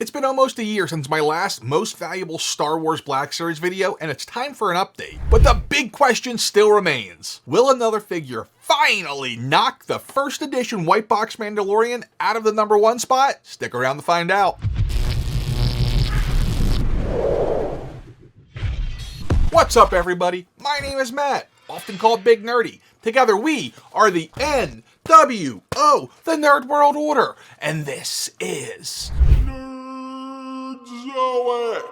It's been almost a year since my last most valuable Star Wars Black Series video, and it's time for an update. But the big question still remains. Will another figure finally knock the first edition white box Mandalorian out of the #1 spot? Stick around to find out. What's up, everybody? My name is Matt, often called Big Nerdy. Together we are the NWO, the Nerd World Order, and this is Nerdzoic.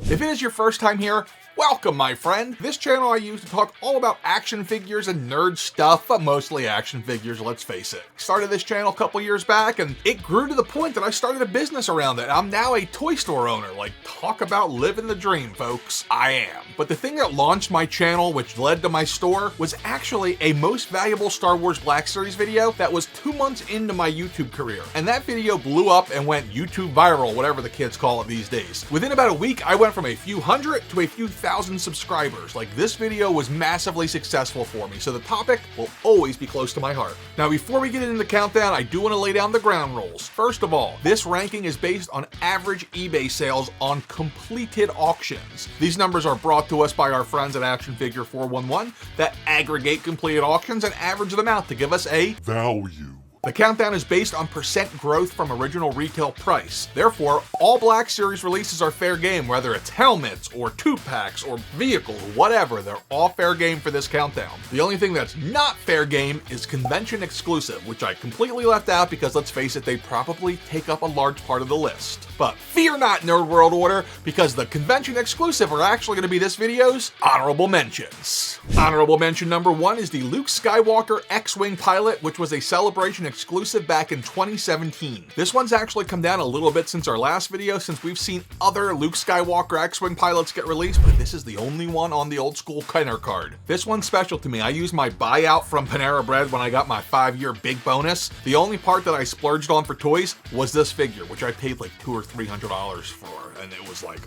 If it is your first time here, welcome, my friend. This channel I use to talk all about action figures and nerd stuff, but mostly action figures, let's face it. Started this channel a couple years back, and it grew to the point that I started a business around it. I'm now a toy store owner. Like, talk about living the dream, folks. I am. But the thing that launched my channel, which led to my store, was actually a most valuable Star Wars Black Series video that was 2 months into my YouTube career. And that video blew up and went YouTube viral, whatever the kids call it these days. Within about a week, I went from a few hundred to a few thousand subscribers. Like, this video was massively successful for me, so the topic will always be close to my heart. Now, before we get into the countdown, I do want to lay down the ground rules. First of all, this ranking is based on average eBay sales on completed auctions. These numbers are brought to us by our friends at Action Figure 411 that aggregate completed auctions and average them out to give us a value. The countdown is based on percent growth from original retail price. Therefore, all Black Series releases are fair game, whether it's helmets or 2-packs or vehicles, whatever, they're all fair game for this countdown. The only thing that's not fair game is convention exclusive, which I completely left out because, let's face it, they probably take up a large part of the list. But fear not, Nerd World Order, because the convention exclusive are actually going to be this video's honorable mentions. Honorable mention number 1 is the Luke Skywalker X-Wing pilot, which was a Celebration exclusive back in 2017. This one's actually come down a little bit since our last video, since we've seen other Luke Skywalker X-Wing pilots get released, but this is the only one on the old school Kenner card. This one's special to me. I used my buyout from Panera Bread when I got my 5-year big bonus. The only part that I splurged on for toys was this figure, which I paid like $200 or $300 for, and it was like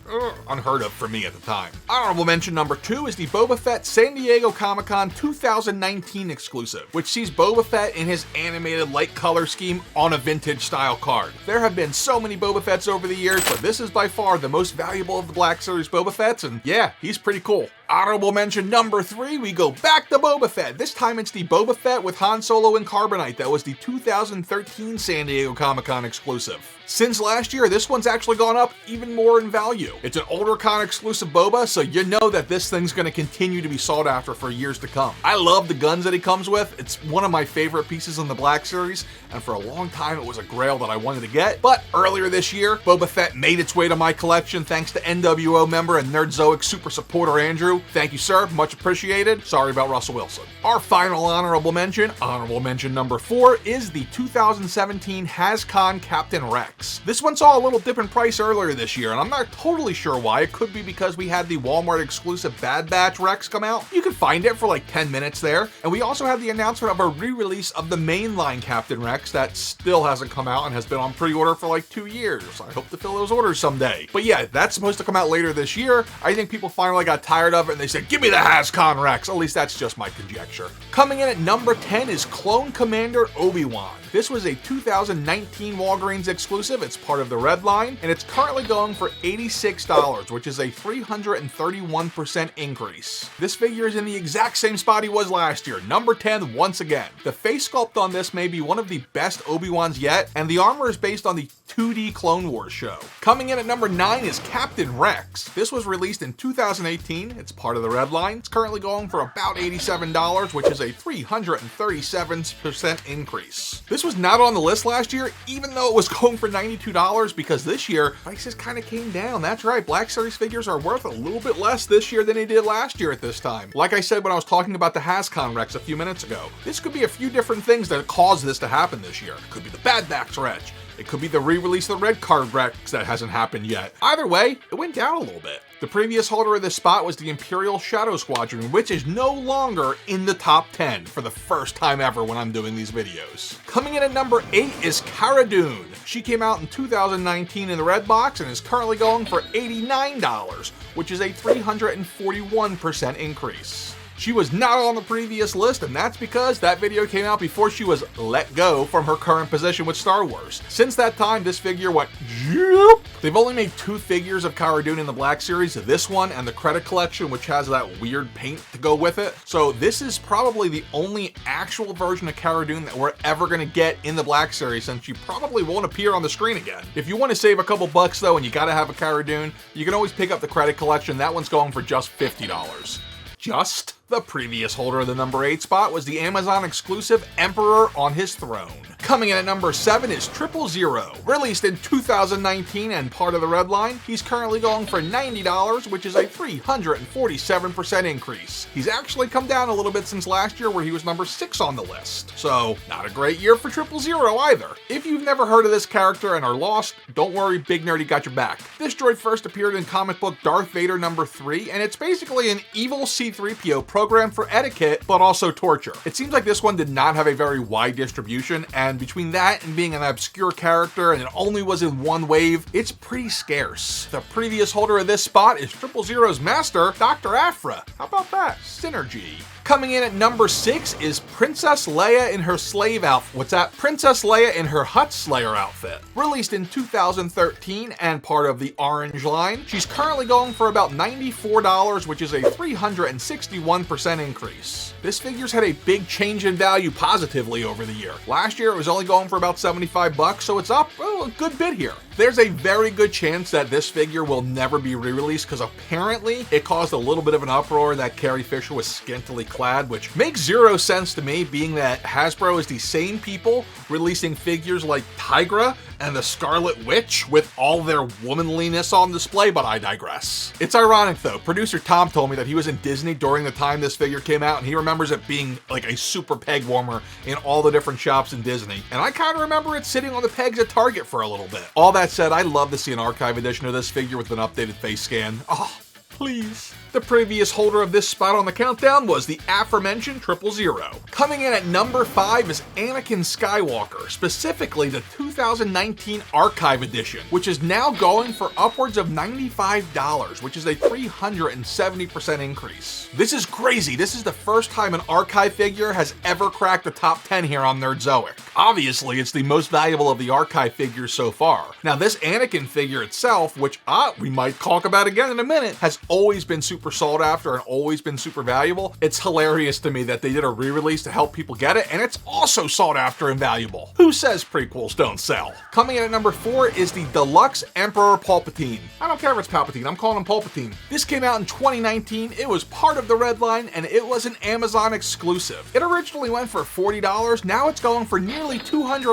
unheard of for me at the time. Honorable mention number 2 is the Boba Fett San Diego Comic-Con 2019 exclusive, which sees Boba Fett in his animated light color scheme on a vintage style card. There have been so many Boba Fetts over the years, but this is by far the most valuable of the Black Series Boba Fetts, and yeah, he's pretty cool. Honorable mention number 3, we go back to Boba Fett. This time it's the Boba Fett with Han Solo and Carbonite that was the 2013 San Diego Comic-Con exclusive. Since last year, this one's actually gone up even more in value. It's an older con exclusive Boba, so you know that this thing's going to continue to be sought after for years to come. I love the guns that he comes with. It's one of my favorite pieces in the Black Series, and for a long time it was a grail that I wanted to get. But earlier this year, Boba Fett made its way to my collection thanks to NWO member and Nerdzoic super supporter Andrew. Thank you, sir. Much appreciated. Sorry about Russell Wilson. Our final honorable mention number 4, is the 2017 HASCON Captain Rex. This one saw a little dip in price earlier this year, and I'm not totally sure why. It could be because we had the Walmart exclusive Bad Batch Rex come out. You can find it for like 10 minutes there. And we also had the announcement of a re-release of the mainline Captain Rex that still hasn't come out and has been on pre-order for like 2 years. I hope to fill those orders someday. But yeah, that's supposed to come out later this year. I think people finally got tired of it and they said, give me the HASCON Rex. At least that's just my conjecture. Coming in at number 10 is Clone Commander Obi-Wan. This was a 2019 Walgreens exclusive. It's part of the Red line, and it's currently going for $86, which is a 331% increase. This figure is in the exact same spot he was last year, number 10 once again. The face sculpt on this may be one of the best Obi-Wans yet, and the armor is based on the 2D Clone Wars show. Coming in at number 9 is Captain Rex. This was released in 2018. It's part of the Red line. It's currently going for about $87, which is a 337% increase. This was not on the list last year, even though it was going for $92, because this year prices kind of came down. That's right, Black Series figures are worth a little bit less this year than they did last year at this time. Like I said when I was talking about the HASCON Rex a few minutes ago, this could be a few different things that caused this to happen this year. It could be the Bad Batch Rex. It could be the re-release of the Red Card Rex that hasn't happened yet. Either way, it went down a little bit. The previous holder of this spot was the Imperial Shadow Squadron, which is no longer in the top 10 for the first time ever when I'm doing these videos. Coming in at number 8 is Cara Dune. She came out in 2019 in the red box and is currently going for $89, which is a 341% increase. She was not on the previous list, and that's because that video came out before she was let go from her current position with Star Wars. Since that time, this figure went zoop. They've only made 2 figures of Cara Dune in the Black Series, this one and the Credit Collection, which has that weird paint to go with it. So this is probably the only actual version of Cara Dune that we're ever going to get in the Black Series, since she probably won't appear on the screen again. If you want to save a couple bucks though, and you gotta have a Cara Dune, you can always pick up the Credit Collection. That one's going for just $50. Just? The previous holder of the number 8 spot was the Amazon exclusive Emperor on his throne. Coming in at number 7 is 𝐶𝐶. Released in 2019 and part of the red line, he's currently going for $90, which is a 347% increase. He's actually come down a little bit since last year, where he was number 6 on the list. So, not a great year for 𝐶𝐶 either. If you've never heard of this character and are lost, don't worry, Big Nerdy got your back. This droid first appeared in comic book Darth Vader number 3, and it's basically an evil C-3PO programmed for etiquette, but also torture. It seems like this one did not have a very wide distribution, and between that and being an obscure character and it only was in one wave, it's pretty scarce. The previous holder of this spot is 𝐶𝐶's master, Dr. Aphra. How about that? Synergy. Coming in at number 6 is Princess Leia in her slave outfit. What's that? Princess Leia in her Hutt Slayer outfit. Released in 2013 and part of the orange line, she's currently going for about $94, which is a 361% increase. This figure's had a big change in value positively over the year. Last year it was only going for about $75, so it's up a good bit here. There's a very good chance that this figure will never be re-released, because apparently it caused a little bit of an uproar that Carrie Fisher was scantily clad, which makes zero sense to me, being that Hasbro is the same people releasing figures like Tigra and the Scarlet Witch with all their womanliness on display, but I digress. It's ironic though, producer Tom told me that he was in Disney during the time this figure came out, and he remembers it being like a super peg warmer in all the different shops in Disney, and I kind of remember it sitting on the pegs at Target for a little bit. All that said, I'd love to see an archive edition of this figure with an updated face scan. Oh, please. The previous holder of this spot on the countdown was the aforementioned 𝐶𝐶. Coming in at number 5 is Anakin Skywalker, specifically the 2019 Archive Edition, which is now going for upwards of $95, which is a 370% increase. This is crazy. This is the first time an Archive figure has ever cracked the top 10 here on Nerdzoic. Obviously, it's the most valuable of the Archive figures so far. Now, this Anakin figure itself, which we might talk about again in a minute, has always been super sought after and always been super valuable. It's hilarious to me that they did a re-release to help people get it, and it's also sought after and valuable. Who says prequels don't sell? Coming in at number 4 is the Deluxe Emperor Palpatine. I don't care if it's Palpatine, I'm calling him Palpatine. This came out in 2019, it was part of the red line, and it was an Amazon exclusive. It originally went for $40, now it's going for nearly $200,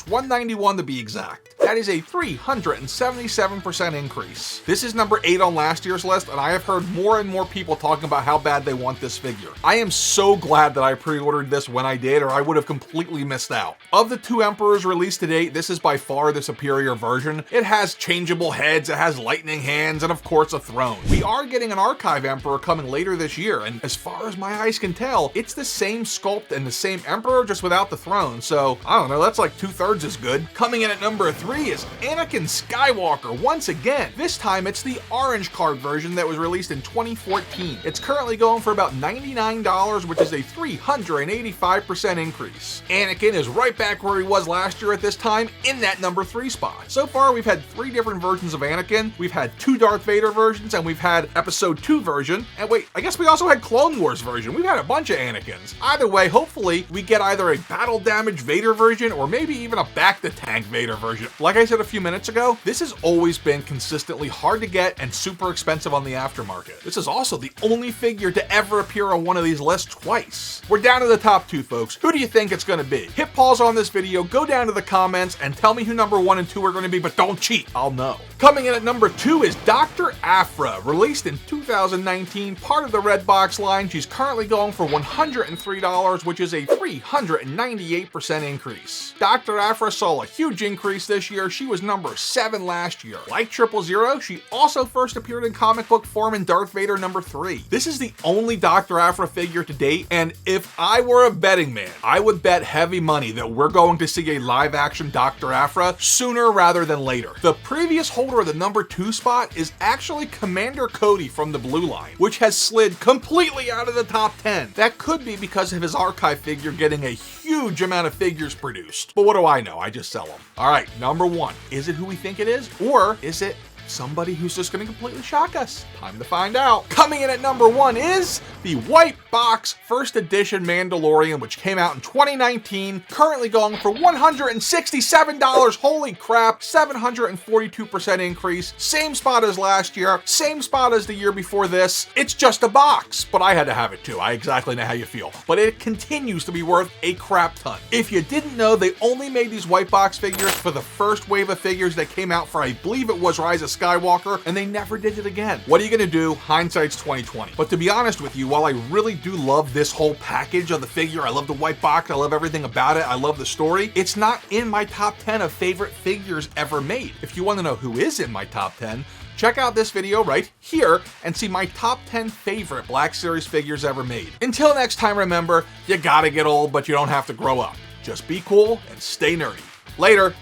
$191 to be exact. That is a 377% increase. This is number 8 on last year's list, and I have heard more and more people talking about how bad they want this figure. I am so glad that I pre-ordered this when I did, or I would have completely missed out. Of the 2 Emperors released to date, this is by far the superior version. It has changeable heads, it has lightning hands, and of course a throne. We are getting an Archive Emperor coming later this year, and as far as my eyes can tell, it's the same sculpt and the same Emperor, just without the throne, so I don't know, that's like 2/3 as good. Coming in at number 3 is Anakin Skywalker once again. This time it's the orange card version that was released in 2014. It's currently going for about $99, which is a 385% increase. Anakin is right back where he was last year at this time, in that number 3 spot. So far we've had 3 different versions of Anakin. We've had 2 Darth Vader versions, and we've had Episode 2 version, and wait, I guess we also had Clone Wars version. We've had a bunch of Anakins. Either way, hopefully we get either a battle damage Vader version or maybe even a back to tank Vader version. Like I said a few minutes ago, this has always been consistently hard to get and super expensive on the aftermarket. This is also the only figure to ever appear on one of these lists twice. We're down to the top 2, folks. Who do you think it's gonna be? Hit pause on this video, go down to the comments, and tell me who number 1 and 2 are gonna be, but don't cheat, I'll know. Coming in at number 2 is Dr. Aphra, released in 2019, part of the red box line. She's currently going for $103, which is a 398% increase. Dr. Aphra saw a huge increase this year. She was number 7 last year. Like 𝐶𝐶, she also first appeared in comic book form in Darth Vader #3. This is the only Dr. Aphra figure to date, and if I were a betting man, I would bet heavy money that we're going to see a live action Dr. Aphra sooner rather than later. The previous holder of the #2 spot is actually Commander Cody from the Blue Line, which has slid completely out of the top 10. That could be because of his archive figure getting a huge amount of figures produced. But what do I know? I just sell them. All right, #1. Is it who we think it is? Or is it somebody who's just going to completely shock us? Time to find out. Coming in at #1 is the white box first edition Mandalorian, which came out in 2019, currently going for $167. Holy crap, 742% increase. Same spot as last year, same spot as the year before this. It's just a box, but I had to have it too. I exactly know how you feel. But it continues to be worth a crap ton. If you didn't know, they only made these white box figures for the first wave of figures that came out for, I believe it was Rise of Skywalker, and they never did it again. What are you gonna do? Hindsight's 2020. But to be honest with you, while I really do love this whole package of the figure, I love the white box, I love everything about it, I love the story, it's not in my top 10 of favorite figures ever made. If you want to know who is in my top 10, check out this video right here and see my top 10 favorite Black Series figures ever made. Until next time, remember, you gotta get old, but you don't have to grow up. Just be cool and stay nerdy. Later.